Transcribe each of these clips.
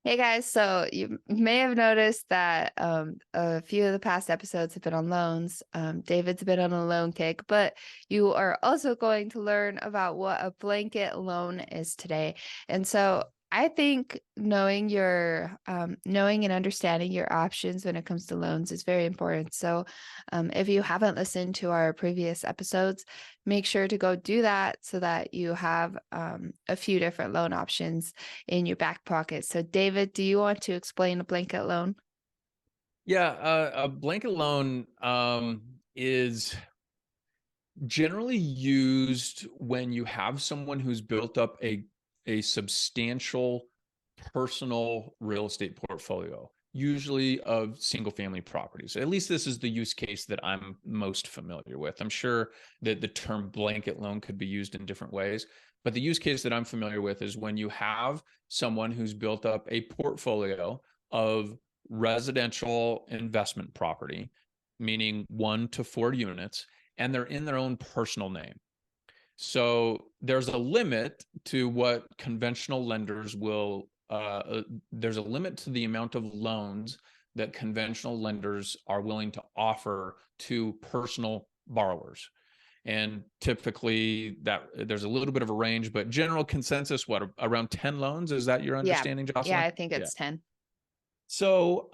Hey guys, so you may have noticed that a few of the past episodes have been on loans. David's been on a loan kick, but you are also going to learn about what a blanket loan is today. And so I think knowing and understanding your options when it comes to loans is very important. So if you haven't listened to our previous episodes, make sure to go do that so that you have a few different loan options in your back pocket. So, David, do you want to explain a blanket loan? Yeah, a blanket loan is generally used when you have someone who's built up a substantial personal real estate portfolio, usually of single family properties. At least this is the use case that I'm most familiar with. I'm sure that the term blanket loan could be used in different ways, but the use case that I'm familiar with is when you have someone who's built up a portfolio of residential investment property, meaning 1 to 4 units, and they're in their own personal name. So there's a limit to what conventional lenders will, there's a limit to the amount of loans that conventional lenders are willing to offer to personal borrowers. And typically that there's a little bit of a range, but general consensus, what, around 10 loans? Is that your Yeah. understanding, Yeah, Jocelyn? I think Yeah. it's 10. So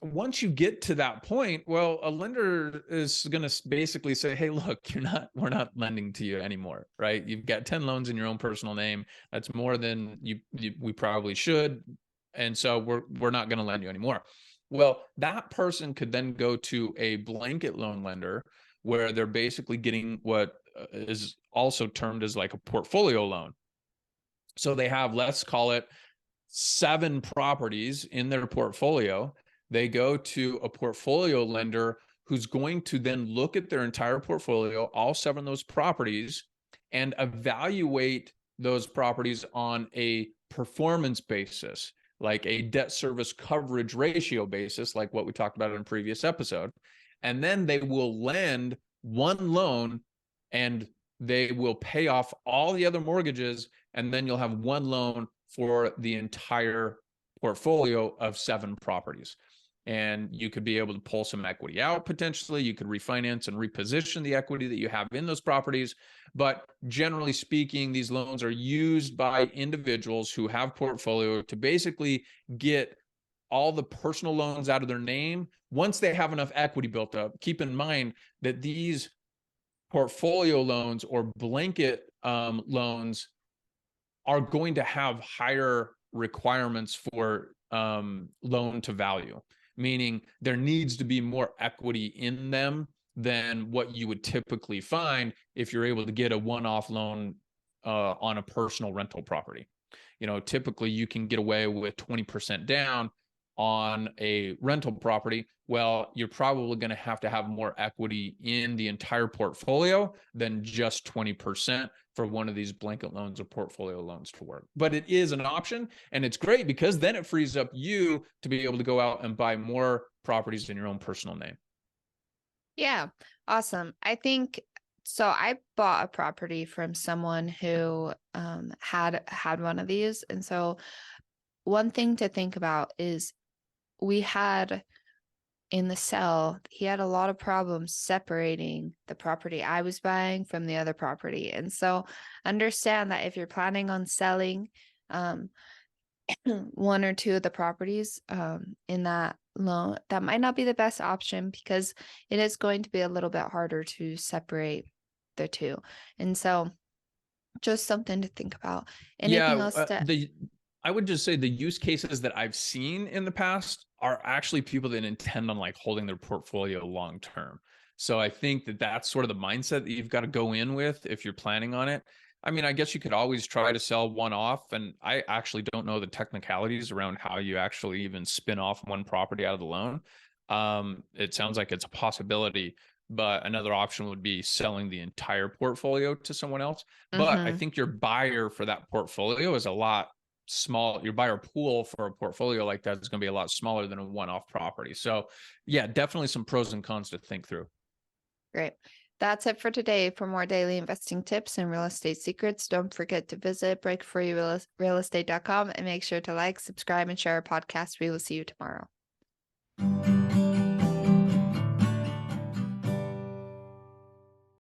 once you get to that point, well, a lender is going to basically say, "Hey, look, we're not lending to you anymore, right? You've got 10 loans in your own personal name. That's more than we probably should, and so we're not going to lend you anymore." Well, that person could then go to a blanket loan lender where they're basically getting what is also termed as like a portfolio loan. So they have, let's call it 7 properties in their portfolio. They go to a portfolio lender who's going to then look at their entire portfolio, all 7 of those properties, and evaluate those properties on a performance basis, like a debt service coverage ratio basis, like what we talked about in a previous episode. And then they will lend one loan and they will pay off all the other mortgages, and then you'll have one loan for the entire portfolio of 7 properties. And you could be able to pull some equity out potentially. You could refinance and reposition the equity that you have in those properties. But generally speaking, these loans are used by individuals who have portfolio to basically get all the personal loans out of their name once they have enough equity built up. Keep in mind that these portfolio loans or blanket loans are going to have higher requirements for loan to value, meaning there needs to be more equity in them than what you would typically find if you're able to get a one-off loan on a personal rental property. Typically you can get away with 20% down on a rental property. Well, you're probably going to have more equity in the entire portfolio than just 20% for one of these blanket loans or portfolio loans to work. But it is an option, and it's great because then it frees up you to be able to go out and buy more properties in your own personal name. Yeah, awesome. I think so. I bought a property from someone who had one of these. And so one thing to think about is we had in the sale, he had a lot of problems separating the property I was buying from the other property. And so understand that if you're planning on selling um, one or two of the properties in that loan, that might not be the best option because it is going to be a little bit harder to separate the two. And so just something to think about. Anything Yeah, else that I would just say the use cases that I've seen in the past are actually people that intend on like holding their portfolio long term. So I think that that's sort of the mindset that you've got to go in with if you're planning on it. I mean, I guess you could always try to sell one off, and I actually don't know the technicalities around how you actually even spin off one property out of the loan. It sounds like it's a possibility, but another option would be selling the entire portfolio to someone else. But I mm-hmm. think your buyer for that portfolio is a lot small. Your buyer pool for a portfolio like that is going to be a lot smaller than a one-off property. So yeah, definitely some pros and cons to think through. Great. That's it for today. For more daily investing tips and real estate secrets, don't forget to visit breakfreerealestate.com and make sure to like, subscribe, and share our podcast. We will see you tomorrow.